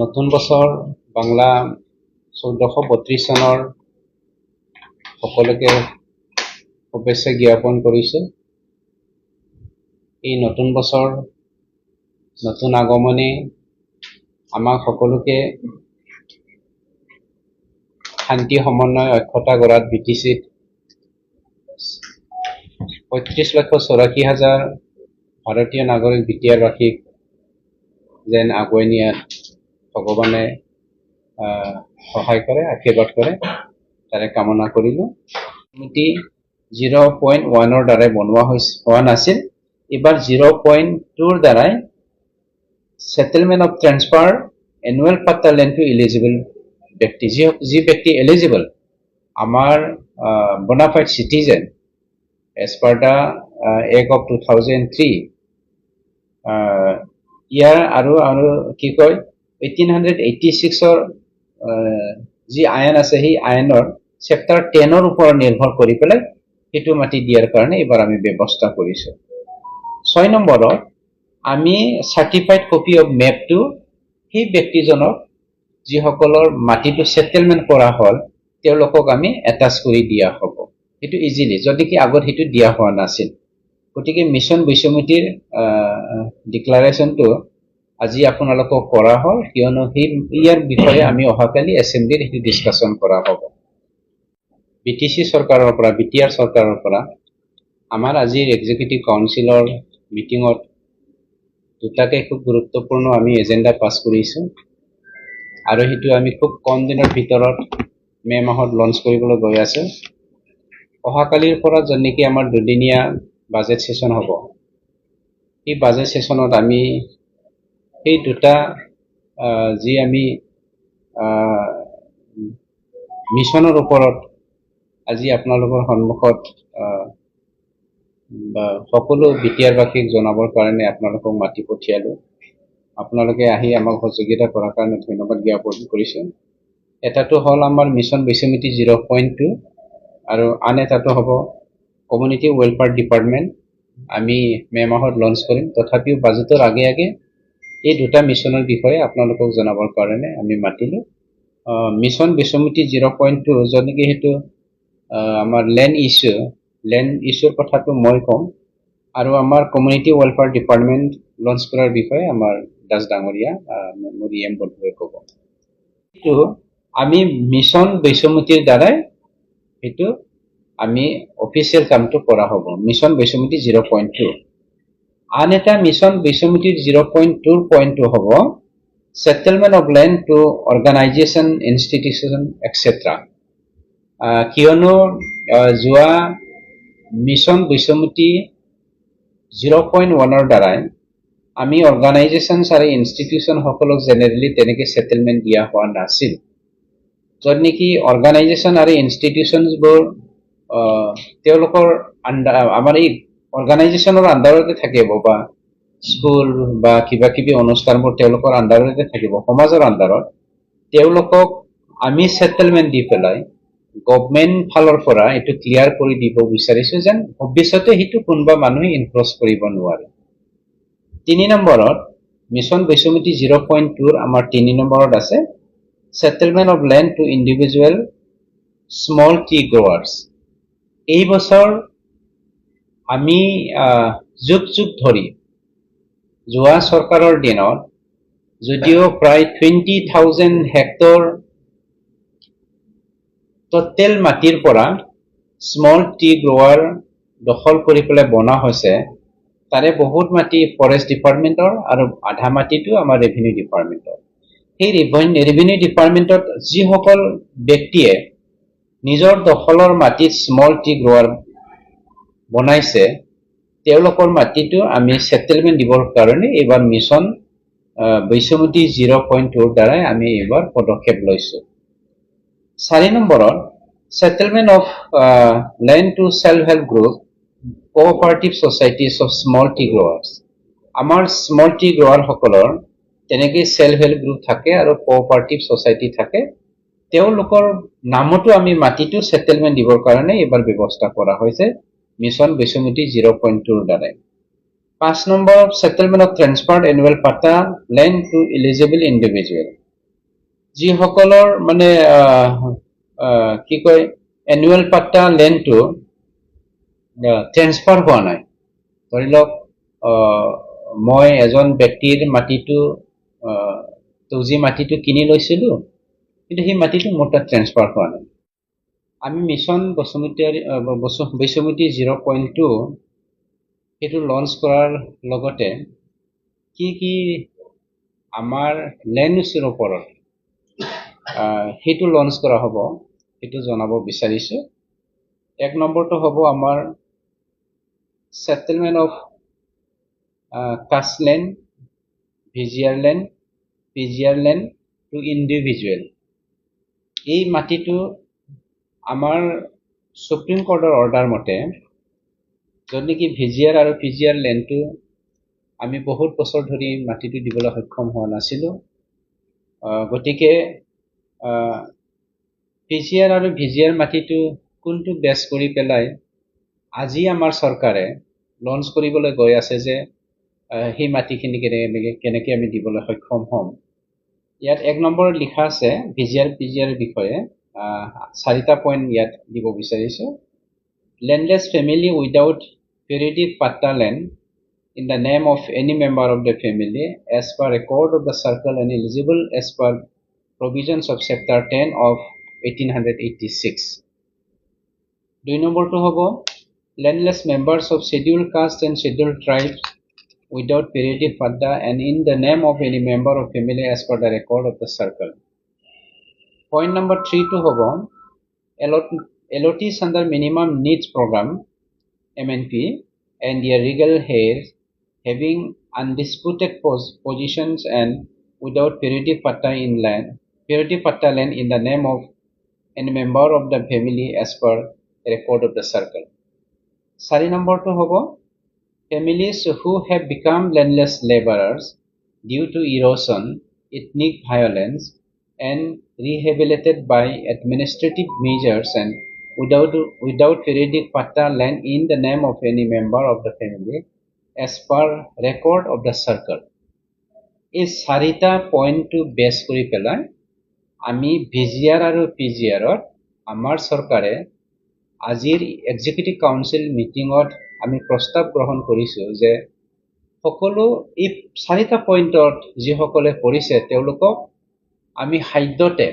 নতুন বছৰ বাংলা 1432 চনৰ সকলোকে শুভেচ্ছা জ্ঞাপন কৰিছোঁ। এই নতুন বছৰ নতুন আগমনে আমাক সকলোকে শান্তি সমন্বয় অক্ষতা গঢ়াত BTCত 35,84,000 ভাৰতীয় নাগৰিক BTR-বাসীক যেন আগুৱাই নিয়াত ভগৱানে সহায় কৰে, আশীৰ্বাদ কৰে, তাৰে কামনা কৰিলোঁ। কমিটি 0.1ৰ দ্বাৰাই বনোৱা হোৱা নাছিল। এবাৰ 0.2ৰ দ্বাৰাই settlement of transfer annual patta land to eligible ব্যক্তি, যি ব্যক্তি এলিজিবল, আমাৰ bona fide citizen as per the act of 2003, ইয়াৰ আৰু কি কয় 1886ৰ যি আইন আছে, সেই আইনৰ চেপ্টাৰ 10ৰ ওপৰত নিৰ্ভৰ কৰি পেলাই সেইটো মাটি দিয়াৰ কাৰণে এইবাৰ আমি ব্যৱস্থা কৰিছোঁ। 6 নম্বৰত আমি চাৰ্টিফাইড কপি অফ মেপটো সেই ব্যক্তিজনক যিসকলৰ মাটিটো সেটেলমেন্ট কৰা হ'ল তেওঁলোকক আমি এটাচ কৰি দিয়া হ'ব। সেইটো ইজিলি, যদি কি আগত সেইটো দিয়া হোৱা নাছিল। গতিকে মিছন বৈষম্যতিৰ ডিক্লাৰেশ্যনটো আজি আপোনালোকক কৰা হ'ল, কিয়নো ইয়াৰ বিষয়ে আমি অহাকালি এছেম্বলিত সেইটো ডিছকাশ্যন কৰা হ'ব। BTC চৰকাৰৰ পৰা, BTR চৰকাৰৰ পৰা আমাৰ আজিৰ এক্সিকিউটিভ কাউন্সিলৰ মিটিঙত দুটাকে খুব গুৰুত্বপূৰ্ণ আমি এজেণ্ডা পাছ কৰিছোঁ, আৰু সেইটো আমি খুব কম দিনৰ ভিতৰত মে' মাহত লঞ্চ কৰিবলৈ গৈ আছোঁ। অহাকালিৰ পৰা যেনেকৈ আমাৰ দুদিনীয়া বাজেট ছেশ্যন হ'ব, সেই বাজেট ছেশ্যনত আমি সেই দুটা যি আমি মিছনৰ ওপৰত আজি আপোনালোকৰ সন্মুখত সকলো BTR-বাসীক জনাবৰ কাৰণে আপোনালোকক মাতি পঠিয়ালোঁ। আপোনালোকে আহি আমাক সহযোগিতা কৰাৰ কাৰণে ধন্যবাদ জ্ঞাপন কৰিছোঁ। এটাটো হ'ল আমাৰ মিছন বৈষম্যতি 0.2, আৰু আন এটাটো হ'ব কমিউনিটি ৱেলফেয়াৰ ডিপাৰ্টমেণ্ট। আমি মে' মাহত লঞ্চ কৰিম। তথাপিও বাজেটৰ আগে আগে এই দুটা মিছনৰ বিষয়ে আপোনালোকক জনাবৰ কাৰণে আমি মাতিলোঁ। মিছন বৈষম্যতি 0.2 যেনেকৈ সেইটো আমাৰ লেণ্ড ইছ্যুৰ কথাটো মই ক'ম, আৰু আমাৰ কমিউনিটি ৱেলফেয়াৰ ডিপাৰ্টমেণ্ট লঞ্চ কৰাৰ বিষয়ে আমাৰ দাস ডাঙৰীয়া মোৰ EM বন্ধুৱে ক'ব। সেইটো আমি মিছন বৈষম্যতিৰ দ্বাৰাই সেইটো আমি অফিচিয়েল কামটো কৰা হ'ব, মিছন বৈষম্যতি 0.2। আন এটা মিছন বৈষম্যতিৰ 0.2ৰ পইণ্টটো হ'ব settlement of land to organisation, institution etcetera. কিয়নো যোৱা মিছন বৈষম্যতি 0.1ৰ দ্বাৰাই আমি অৰ্গেনাইজেশ্যনছ আৰু ইনষ্টিটিউশ্যনসকলক জেনেৰেলি তেনেকৈ সেটেলমেন্ট দিয়া হোৱা নাছিল। য'ত নেকি অৰ্গেনাইজেশ্যন আৰু ইনষ্টিটিউশ্যনছবোৰ তেওঁলোকৰ আমাৰ এই অৰ্গেনাইজেশ্যনৰ আণ্ডাৰতে থাকিব, বা স্কুল বা কিবা কিবি অনুষ্ঠানবোৰ তেওঁলোকৰ আণ্ডাৰতে থাকিব, সমাজৰ আণ্ডাৰত। তেওঁলোকক আমি সেটেলমেন্ট দি পেলাই গভমেণ্ট ফালৰ পৰা এইটো ক্লিয়াৰ কৰি দিব বিচাৰিছোঁ যেন ভৱিষ্যতে সেইটো কোনোবা মানুহে ইনফ্লুৱেঞ্চ কৰিব নোৱাৰে। 3 নম্বৰত মিছন বৈষম্যতি 0.2ৰ আমাৰ 3 নম্বৰত আছে settlement of land to individual small tea growers. এই বছৰ আমি যুগ ধৰি যোৱা চৰকাৰৰ দিনত যদিও প্ৰায় 20,000 হেক্টৰ টোটেল মাটিৰ পৰা স্মল টি গ্ৰৱাৰ দখল কৰি পেলাই বনোৱা হৈছে, তাৰে বহুত মাটি ফৰেষ্ট ডিপাৰ্টমেণ্টৰ আৰু আধা মাটিটো আমাৰ ৰেভিনিউ ডিপাৰ্টমেণ্টৰ। সেই ৰেভিনিউ ডিপাৰ্টমেণ্টত যিসকল ব্যক্তিয়ে নিজৰ দখলৰ মাটিত স্মল টি গ্ৰৱাৰ বনাইছে, তেওঁলোকৰ মাটিটো আমি সেটেলমেন্ট দিবৰ কাৰণে এইবাৰ মিছন বৈষম্যতি 0.2ৰ দ্বাৰাই আমি এইবাৰ পদক্ষেপ লৈছোঁ। 4 নম্বৰত settlement of land to self help group, cooperative societies of small tea growers. আমাৰ স্মল টি গ্ৰৱাৰসকলৰ তেনেকৈ সেল্ফ হেল্প গ্ৰুপ থাকে আৰু কোঅপাৰেটিভ ছচাইটি থাকে, তেওঁলোকৰ নামতো আমি মাটিটো সেটেলমেন্ট দিবৰ কাৰণে এইবাৰ ব্যৱস্থা কৰা হৈছে মিছন বৈষম্যতি 0.2ৰ দ্বাৰাই। 5 নম্বৰ settlement of transferred annual patta land to eligible individual. যিসকলৰ মানে কি কয় এনুৱেল পাট্টা লেণ্ডটো ট্ৰেন্সফাৰ হোৱা নাই। ধৰি লওক মই এজন ব্যক্তিৰ মাটিটো যি মাটিটো কিনি লৈছিলো, কিন্তু সেই মাটিটো মোৰ তাত ট্ৰেন্সফাৰ হোৱা নাই। আমি মিছন বসুমতী 0.2 সেইটো লঞ্চ কৰাৰ লগতে কি কি আমাৰ লেণ্ড ইছ্যুৰ ওপৰত সেইটো লঞ্চ কৰা হ'ব, সেইটো জনাব বিচাৰিছোঁ। এক নম্বৰটো হ'ব আমাৰ সেটেলমেন্ট অফ কাষ্ট land, VGR land, PGR land to individual. এই মাটিটো আমাৰ সুপ্ৰিম কোৰ্টৰ অৰ্ডাৰ মতে য'ত নেকি ভিজিআৰ আৰু পিজিআৰ লেণ্ডটো আমি বহুত বছৰ ধৰি মাটিটো দিবলৈ সক্ষম হোৱা নাছিলোঁ। গতিকে পিজিআৰ আৰু ভিজিআৰ মাটিটো কোনটো বেছ কৰি পেলাই আজি আমাৰ চৰকাৰে লঞ্চ কৰিবলৈ গৈ আছে যে সেই মাটিখিনি কেনেকৈ আমি দিবলৈ সক্ষম হ'ম। ইয়াত এক নম্বৰত লিখা আছে ভিজিআৰ পিজিআৰ বিষয়ে 4টা পইণ্ট ইয়াত দিব বিচাৰিছোঁ। Landless family without periodic patta land in the name of any member of the family as per record of the circle and eligible as per provisions of chapter 10 of 1886. 2 নম্বৰটো হ'ব landless members of scheduled caste and scheduled tribes without periodic patta and in the name of any member of family as per the record of the circle. Point number 3 to হ'ব allottees under minimum needs program MNP and their legal heirs having undisputed positions and without periodic patta land in the name of any member of the family as per the record of the circle. 4 number to hobo families who have become landless laborers due to erosion, ethnic violence and rehabilitated by administrative measures and without periodic patta land in the name of any member of the family as per record of the circle. এই 4টা পইণ্টটো বেছ কৰি পেলাই আমি VGR আৰু পিজিআৰত আমাৰ চৰকাৰে আজিৰ এক্সিকিউটিভ কাউন্সিল মিটিঙত আমি প্ৰস্তাৱ গ্ৰহণ কৰিছোঁ যে সকলো এই 4টা পইণ্টত যিসকলে কৰিছে তেওঁলোকক আমি সাধ্যতে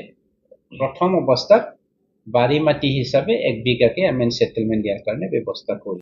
প্ৰথম অৱস্থাত বাৰী মাটি হিচাপে 1 বিঘাকে আমি সেটেলমেন্ট দিয়াৰ কাৰণে ব্যৱস্থা কৰিম।